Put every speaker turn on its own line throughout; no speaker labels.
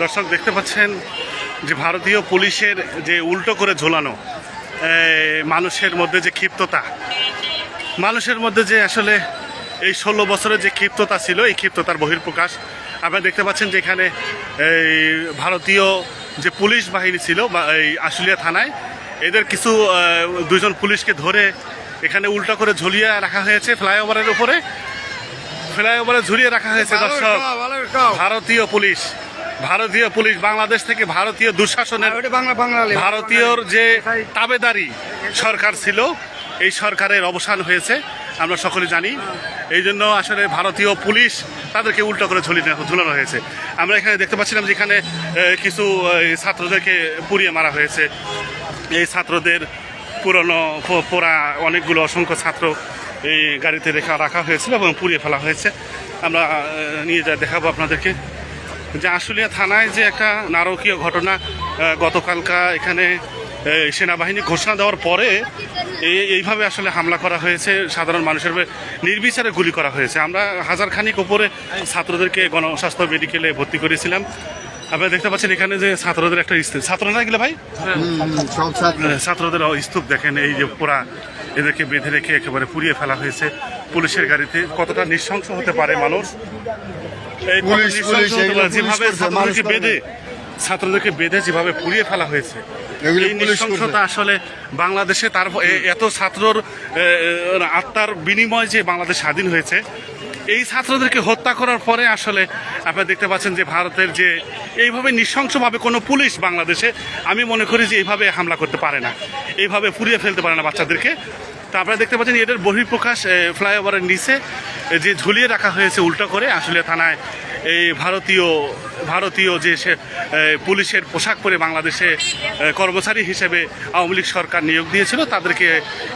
দর্শক দেখতে পাচ্ছেন যে ভারতীয় পুলিশের যে উল্টো করে ঝোলানো মানুষের মধ্যে যে ক্ষিপ্ততা, মানুষের মধ্যে যে আসলে এই 16 বছরের যে ক্ষিপ্ততা ছিল, এই ক্ষিপ্ততার বহিঃপ্রকাশ আপনারা দেখতে পাচ্ছেন যে এখানে এই ভারতীয় যে পুলিশ বাহিনী ছিল বা এই আশুলিয়া থানায় এদের কিছু দুজন পুলিশকে ধরে এখানে উল্টো করে ঝুলিয়ে রাখা হয়েছে ফ্লাইওভারের উপরে, ফ্লাইওভারে ঝুলিয়ে রাখা হয়েছে। দর্শক ভারতীয় পুলিশ বাংলাদেশ থেকে ভারতীয় দুঃশাসনের ভারতীয়র যে তাবেদারি সরকার ছিল, এই সরকারের অবসান হয়েছে আমরা সকলে জানি। এই জন্য আসলে ভারতীয় পুলিশ তাদেরকে উল্টো করে ঝুলানো হয়েছে। আমরা এখানে দেখতে পাচ্ছিলাম যেখানে কিছু ছাত্রদেরকে পুড়িয়ে মারা হয়েছে। এই ছাত্রদের পুরনো পোড়া অনেকগুলো অসংখ্য ছাত্র এই গাড়িতে রাখা হয়েছিল এবং পুড়িয়ে ফেলা হয়েছে। আমরা নিয়ে যা দেখাবো আপনাদেরকে যে আশুলিয়া থানায় যে একটা নারকীয় ঘটনা, গতকালকা এখানে সেনাবাহিনী ঘোষণা দেওয়ার পরে এইভাবে আসলে হামলা করা হয়েছে, সাধারণ মানুষের নির্বিচারে গুলি করা হয়েছে। আমরা হাজারখানিক ওপরে ছাত্রদেরকে গণস্বাস্থ্য মেডিকেলে ভর্তি করেছিলাম। আপনারা দেখতে পাচ্ছেন এখানে যে ছাত্রদের একটা স্তূপ, ছাত্র না গেলে ভাই ছাত্রদের স্তূপ দেখেন, এই যে পোড়া এদেরকে বেঁধে রেখে একেবারে পুড়িয়ে ফেলা হয়েছে পুলিশের গাড়িতে। কতটা নৃশংস হতে পারে মানুষ, যেভাবে ছাত্রদেরকে বেঁধে যেভাবে পুড়িয়ে ফেলা হয়েছে, এই নৃশংসতা আসলে বাংলাদেশে তার এত ছাত্রর আত্মার বিনিময় যে বাংলাদেশ স্বাধীন হয়েছে, এই ছাত্রদেরকে হত্যা করার পরে আসলে আপনারা দেখতে পাচ্ছেন যে ভারতের যে এইভাবে নৃশংসভাবে কোনো পুলিশ বাংলাদেশে আমি মনে করি যে এইভাবে হামলা করতে পারে না, এইভাবে পুড়িয়ে ফেলতে পারে না বাচ্চাদেরকে। তা আপনারা দেখতে পাচ্ছেন এটার বহিঃপ্রকাশ ফ্লাইওভারের নিচে যে ঝুলিয়ে রাখা হয়েছে উল্টো করে আশুলিয়া থানায় এই ভারতীয় যে পুলিশের পোশাক পরে বাংলাদেশে কর্মচারী হিসেবে আওয়ামী লীগ সরকার নিয়োগ দিয়েছিল, তাদেরকে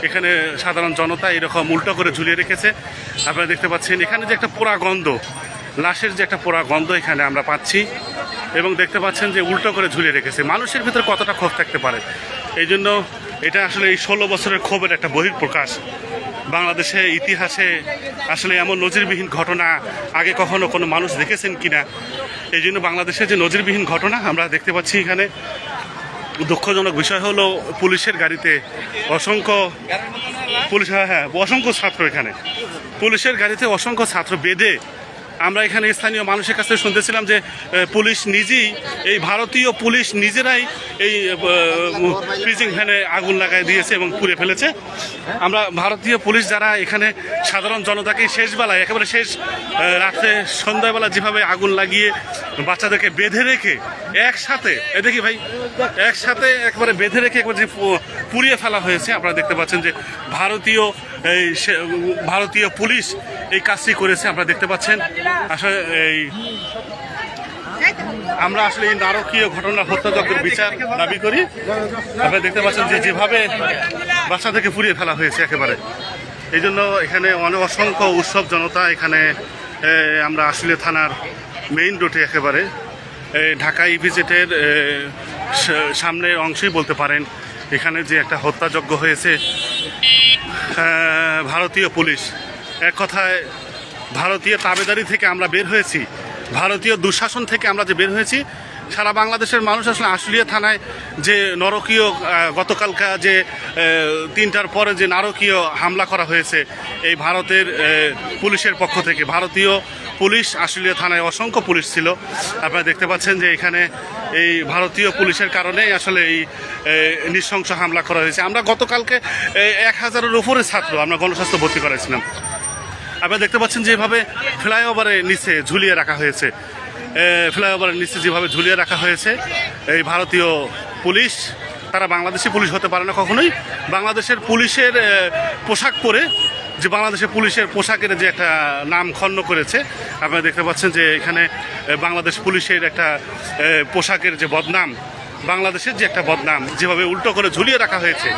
এখানে সাধারণ জনতা এরকম উল্টো করে ঝুলিয়ে রেখেছে। আপনারা দেখতে পাচ্ছেন এখানে যে একটা পোড়া গন্ধ, লাশের যে একটা পোড়া গন্ধ এখানে আমরা পাচ্ছি এবং দেখতে পাচ্ছেন যে উল্টো করে ঝুলিয়ে রেখেছে। মানুষের ভিতরে কতটা ক্ষোভ থাকতে পারে, এই জন্য এটা আসলে এই 16 বছরের ক্ষোভের একটা বহিঃপ্রকাশ। বাংলাদেশে ইতিহাসে আসলে এমন নজিরবিহীন ঘটনা আগে কখনো কোনো মানুষ দেখেছেন কিনা, এই জন্য বাংলাদেশে যে নজিরবিহীন ঘটনা আমরা দেখতে পাচ্ছি। এখানে দুঃখজনক বিষয় হলো পুলিশের গাড়িতে অসংখ্য অসংখ্য ছাত্র, এখানে পুলিশের গাড়িতে অসংখ্য ছাত্র বেঁধে, আমরা এখানে স্থানীয় মানুষের কাছে শুনতেছিলাম যে পুলিশ নিজেই, এই ভারতীয় পুলিশ নিজেরাই এই ফ্রিজিং ভ্যানে আগুন লাগাই দিয়েছে এবং পুড়ে ফেলেছে। আমরা ভারতীয় পুলিশ যারা এখানে সাধারণ জনতাকে শেষবেলায় একেবারে শেষ রাত্রে সন্ধ্যাবেলা যেভাবে আগুন লাগিয়ে বাচ্চাদেরকে বেঁধে রেখে একসাথে দেখি ভাই একসাথে একবারে বেঁধে রেখে একবার যে পুড়িয়ে ফেলা হয়েছে, আপনারা দেখতে পাচ্ছেন যে ভারতীয় পুলিশ এই কাজটি করেছে। আপনারা দেখতে পাচ্ছেন আসলে আমরা আসলে এই নারকীয় ঘটনা হত্যাযজ্ঞের বিচার দাবি করি। আপনারা দেখতে পাচ্ছেন যে যেভাবে বাচ্চাদেরকে পুড়িয়ে ফেলা হয়েছে একেবারে, এই জন্য এখানে অনেক অসংখ্য উৎসব জনতা এখানে আমরা আশুলিয়া থানার মেইন রোডে একেবারে ঢাকা ইপিজেটের সামনের অংশেই বলতে পারেন, এখানে যে একটা হত্যাযজ্ঞ হয়েছে ভারতীয় পুলিশ, এক কথায় ভারতীয় তাবেদারি থেকে আমরা বের হয়েছি, ভারতীয় দুঃশাসন থেকে আমরা যে বের হয়েছি, সারা বাংলাদেশের মানুষ আসলে আশুলিয়া থানায় যে নরকীয় গতকালকা যে 3টার পরে যে নারকীয় হামলা করা হয়েছে এই ভারতের পুলিশের পক্ষ থেকে, ভারতীয় পুলিশ আশুলিয়া থানায় অসংখ্য পুলিশ ছিল। আপনারা দেখতে পাচ্ছেন যে এখানে এই ভারতীয় পুলিশের কারণেই আসলে এই নৃশংস হামলা করা হয়েছে। আমরা গতকালকে 1000-এর উপরে ছাত্র আমরা গণস্বাস্থ্য ভর্তি করেছিলাম। আপনারা দেখতে পাচ্ছেন যেভাবে ফ্লাইওভারের নিচে ঝুলিয়ে রাখা হয়েছে, ফ্লাইওভারের নিচে যেভাবে ঝুলিয়ে রাখা হয়েছে এই ভারতীয় পুলিশ, তারা বাংলাদেশি পুলিশ হতে পারে না কখনোই। বাংলাদেশের পুলিশের পোশাক পরে যে বাংলাদেশের পুলিশের পোশাকের যে একটা নাম খন্ন করেছে, আপনারা দেখতে পাচ্ছেন যে এখানে বাংলাদেশ পুলিশের একটা পোশাকের যে বদনাম, বাংলাদেশের যে একটা বদনাম যেভাবে উল্টো করে ঝুলিয়ে রাখা হয়েছে,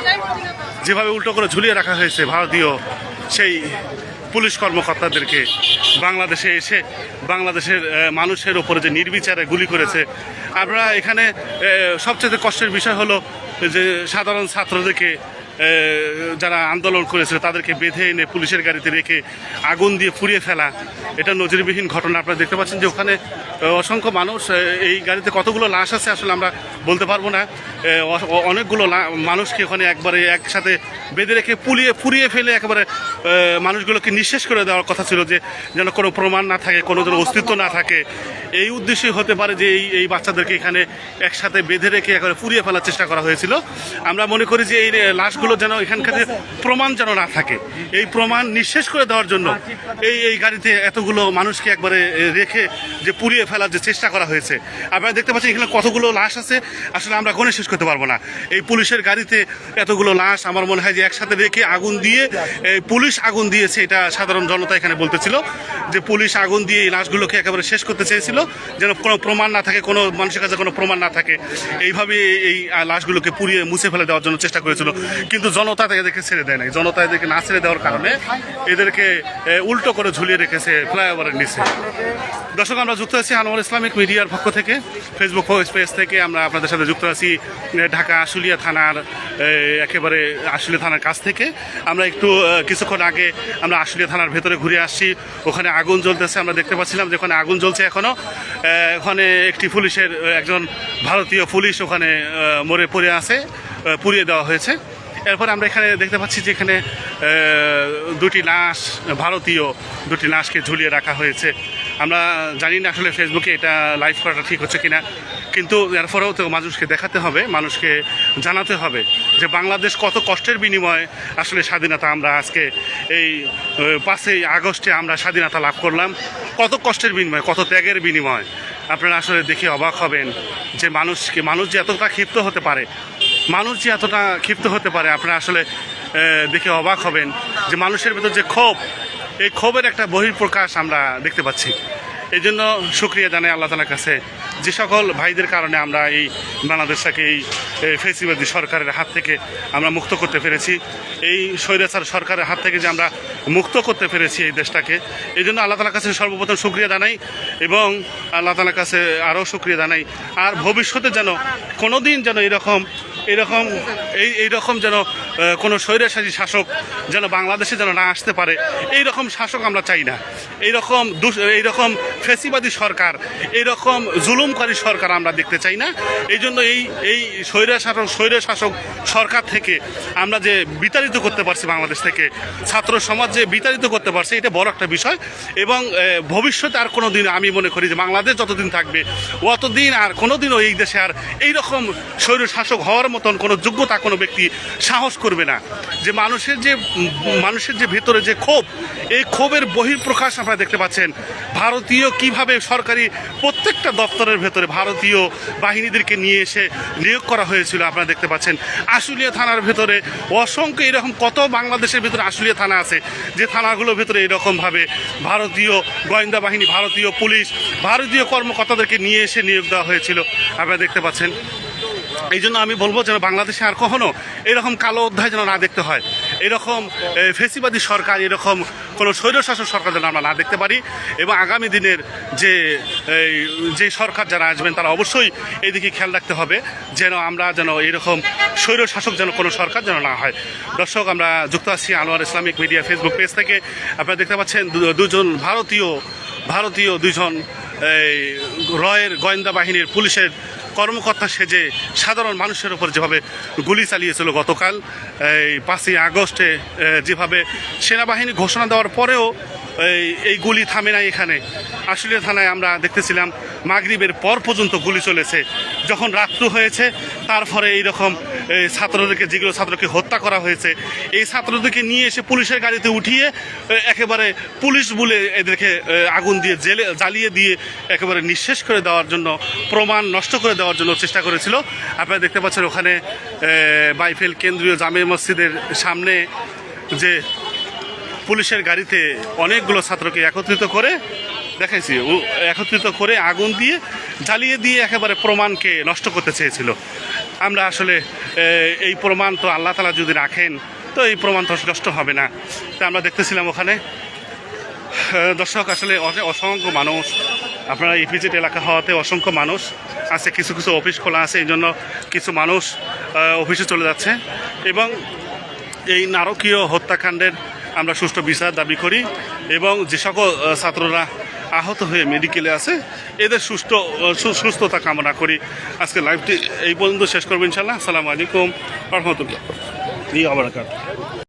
যেভাবে উল্টো করে ঝুলিয়ে রাখা হয়েছে ভারতীয় সেই পুলিশ কর্মকর্তাদেরকে, বাংলাদেশে এসে বাংলাদেশের মানুষের ওপরে যে নির্বিচারে গুলি করেছে। আমরা এখানে সবচেয়ে কষ্টের বিষয় হলো যে সাধারণ ছাত্রদেরকে যারা আন্দোলন করেছিল তাদেরকে বেঁধে এনে পুলিশের গাড়িতে রেখে আগুন দিয়ে পুড়িয়ে ফেলা, এটা নজিরবিহীন ঘটনা। আপনারা দেখতে পাচ্ছেন যে ওখানে অসংখ্য মানুষ, এই গাড়িতে কতগুলো লাশ আছে আসলে আমরা বলতে পারবো না। অনেকগুলো মানুষকে ওখানে একবারে একসাথে বেঁধে রেখে পুড়িয়ে ফেলে একেবারে মানুষগুলোকে নিঃশেষ করে দেওয়ার কথা ছিল, যে যেন কোনো প্রমাণ না থাকে, কোনো যেন অস্তিত্ব না থাকে। এই উদ্দেশ্যই হতে পারে যে এই বাচ্চাদেরকে এখানে একসাথে বেঁধে রেখে একেবারে পুড়িয়ে ফেলার চেষ্টা করা হয়েছিল। আমরা মনে করি যে এই লাশগুলো যেন এখানকার প্রমাণ যেন না থাকে, এই প্রমাণ নিঃশেষ করে দেওয়ার জন্য এই গাড়িতে এতগুলো মানুষকে একবারে রেখে যে পুড়িয়ে ফেলার যে চেষ্টা করা হয়েছে। আপনারা দেখতে পাচ্ছেন এখানে কতগুলো লাশ আছে আসলে আমরা গণে শেষ করতে পারবো না। এই পুলিশের গাড়িতে এতগুলো লাশ আমার মনে হয় যে একসাথে রেখে আগুন দিয়ে, পুলিশ আগুন দিয়েছে, এটা সাধারণ জনতা এখানে বলতেছিল যে পুলিশ আগুন দিয়ে এই লাশগুলোকে একেবারে শেষ করতে চেয়েছিল, যেন কোনো প্রমাণ না থাকে, কোনো মানুষের কাছে কোনো প্রমাণ না থাকে। এইভাবে এই লাশগুলোকে পুড়িয়ে মুছে ফেলে দেওয়ার জন্য চেষ্টা করেছিল, কিন্তু জনতা এদেরকে ছেড়ে দেয় নাই। জনতা এদেরকে না ছেড়ে দেওয়ার কারণে এদেরকে উল্টো করে ঝুলিয়ে রেখেছে ফ্লাইওভারের নিচে। দর্শক, আমরা যুক্ত আছি আনোয়ার ইসলামিক মিডিয়ার পক্ষ থেকে, ফেসবুক পেজ থেকে আমরা আপনাদের সাথে যুক্ত আছি ঢাকা আশুলিয়া থানার, একেবারে আশুলিয়া থানার কাছ থেকে। আমরা একটু কিছুক্ষণ আগে আমরা আশুলিয়া থানার ভেতরে ঘুরে আসছি, ওখানে আগুন জ্বলতেছে। আমরা দেখতে পাচ্ছিলাম যে ওখানে আগুন জ্বলছে এখনও। ওখানে একটি পুলিশের, একজন ভারতীয় পুলিশ ওখানে মরে পড়ে আছে, পুড়িয়ে দেওয়া হয়েছে। এরপর আমরা এখানে দেখতে পাচ্ছি যে এখানে দুটি লাশ, ভারতীয় দুটি লাশকে ঝুলিয়ে রাখা হয়েছে। আমরা জানি না আসলে ফেসবুকে এটা লাইভ করাটা ঠিক হচ্ছে কিনা, কিন্তু এরপরেও তো মানুষকে দেখাতে হবে, মানুষকে জানাতে হবে যে বাংলাদেশ কত কষ্টের বিনিময়ে আসলে স্বাধীনতা আমরা আজকে এই 5ই আগস্টে আমরা স্বাধীনতা লাভ করলাম। কত কষ্টের বিনিময়ে, কত ত্যাগের বিনিময়। আপনারা আসলে দেখে অবাক হবেন যে মানুষ যে এতটা ক্ষিপ্ত হতে পারে, আপনারা আসলে দেখে অবাক হবেন যে মানুষের ভেতর যে ক্ষোভ, এই ক্ষোভের একটা বহিঃপ্রকাশ আমরা দেখতে পাচ্ছি। এই জন্য শুকরিয়া জানাই আল্লাহ তাআলার কাছে, যে সকল ভাইদের কারণে আমরা এই বাংলাদেশটাকে এই ফ্যাসিবাদী সরকারের হাত থেকে আমরা মুক্ত করতে পেরেছি, এই স্বৈরাচার সরকারের হাত থেকে যে আমরা মুক্ত করতে পেরেছি এই দেশটাকে। এই জন্য আল্লাহ তাআলার কাছে সর্বপ্রথম শুকরিয়া জানাই, এবং আল্লাহ তাআলার কাছে আরও শুকরিয়া জানাই। আর ভবিষ্যতে যেন কোনোদিন যেন এইরকম যেন কোনো স্বৈরাচারী শাসক যেন বাংলাদেশে যেন না আসতে পারে, এইরকম শাসক আমরা চাই না। এইরকম ফ্যাসিবাদী সরকার, এইরকম জুলুমকারী সরকার আমরা দেখতে চাই না। এই জন্য এই স্বৈরশাসক সরকার থেকে আমরা যে বিতাড়িত করতে পারছি, বাংলাদেশ থেকে ছাত্র সমাজ যে বিতাড়িত করতে পারছে, এটা বড় একটা বিষয়। এবং ভবিষ্যতে আর কোনো দিন আমি মনে করি যে বাংলাদেশ যতদিন থাকবে অতদিন আর কোনো দিনও এই দেশে আর এইরকম স্বৈরশাসক হওয়ার মতন কোনো যোগ্যতা কোনো ব্যক্তি সাহস করবে না। যে মানুষের যে ভেতরে যে ক্ষোভ, এই ক্ষোভের বহিঃপ্রকাশ আপনারা দেখতে পাচ্ছেন। ভারতীয় কিভাবে সরকারি প্রত্যেকটা দপ্তরের ভেতরে ভারতীয় বাহিনীদেরকে নিয়ে এসে নিয়োগ করা হয়েছিল আপনারা দেখতে পাচ্ছেন। আশুলিয়া থানার ভেতরে অসংখ্য এরকম কত বাংলাদেশের ভেতরে আশুলিয়া থানা আছে, যে থানাগুলোর ভেতরে এরকমভাবে ভারতীয় গোয়েন্দা বাহিনী, ভারতীয় পুলিশ, ভারতীয় কর্মকর্তাদেরকে নিয়ে এসে নিয়োগ দেওয়া হয়েছিল আপনারা দেখতে পাচ্ছেন। এই জন্য আমি বলবো যেন বাংলাদেশে আর কখনো এরকম কালো অধ্যায় যেন না দেখতে হয়, এরকম ফ্যাসিবাদী সরকার, এরকম কোনো স্বৈরশাসক সরকার যেন আমরা না দেখতে পারি। এবং আগামী দিনের যে সরকার যারা আসবেন তারা অবশ্যই এই দিকে খেয়াল রাখতে হবে, যেন এরকম স্বৈরশাসক যেন কোনো সরকার যেন না হয়। দর্শক, আমরা যুক্ত আছি Anwar Islamic media Facebook page থেকে। আপনারা দেখতে পাচ্ছেন দুজন ভারতীয় দুজন রয়ের গোয়েন্দা বাহিনীর পুলিশের কর্মকর্তা সেজে সাধারণ মানুষের উপর যেভাবে গুলি চালিয়েছিল গতকাল, এই 5ই আগস্টে যেভাবে সেনাবাহিনী ঘোষণা দেওয়ার পরেও এই গুলি থামে নাই। এখানে আশুলিয়া থানায় আমরা দেখতেছিলাম মাগরিবের পর পর্যন্ত গুলি চলেছে। যখন রাত্র হয়েছে তারপরে এইরকম যেগুলো ছাত্রকে হত্যা করা হয়েছে, এই ছাত্রদেরকে নিয়ে এসে পুলিশের গাড়িতে উঠিয়ে একেবারে পুলিশ বলে এদেরকে আগুন দিয়ে জ্বালিয়ে দিয়ে একেবারে নিঃশেষ করে দেওয়ার জন্য, প্রমাণ নষ্ট করে দেওয়ার জন্য চেষ্টা করেছিল। আপনারা দেখতে পাচ্ছেন ওখানে বাইফেল কেন্দ্রীয় জামে মসজিদের সামনে যে পুলিশের গাড়িতে অনেকগুলো ছাত্রকে একত্রিত করে আগুন দিয়ে জ্বালিয়ে দিয়ে একেবারে প্রমাণকে নষ্ট করতে চেয়েছিল। আমরা আসলে এই প্রমাণ তো আল্লাহ তাআলা যদি রাখেন তো এই প্রমাণ তো নষ্ট হবে না। তা আমরা দেখতেছিলাম ওখানে। দর্শক, আসলে অসংখ্য মানুষ, আপনারা ইপিজেড এলাকা হওয়াতে অসংখ্য মানুষ আছে, কিছু অফিস খোলা আছে, এই জন্য কিছু মানুষ অফিসে চলে যাচ্ছে। এবং এই নারকীয় হত্যাকাণ্ডের আমরা সুষ্ঠু বিচার দাবি করি এবং যে সকল ছাত্ররা আহত হয়ে মেডিকেলে আছে এদের সুস্থতা কামনা করি। আজকে লাইভটি এই পর্যন্ত শেষ করবো ইনশাল্লাহ। আসসালামু আলাইকুম ওয়া রাহমাতুল্লাহি ওয়া বারাকাতুহু।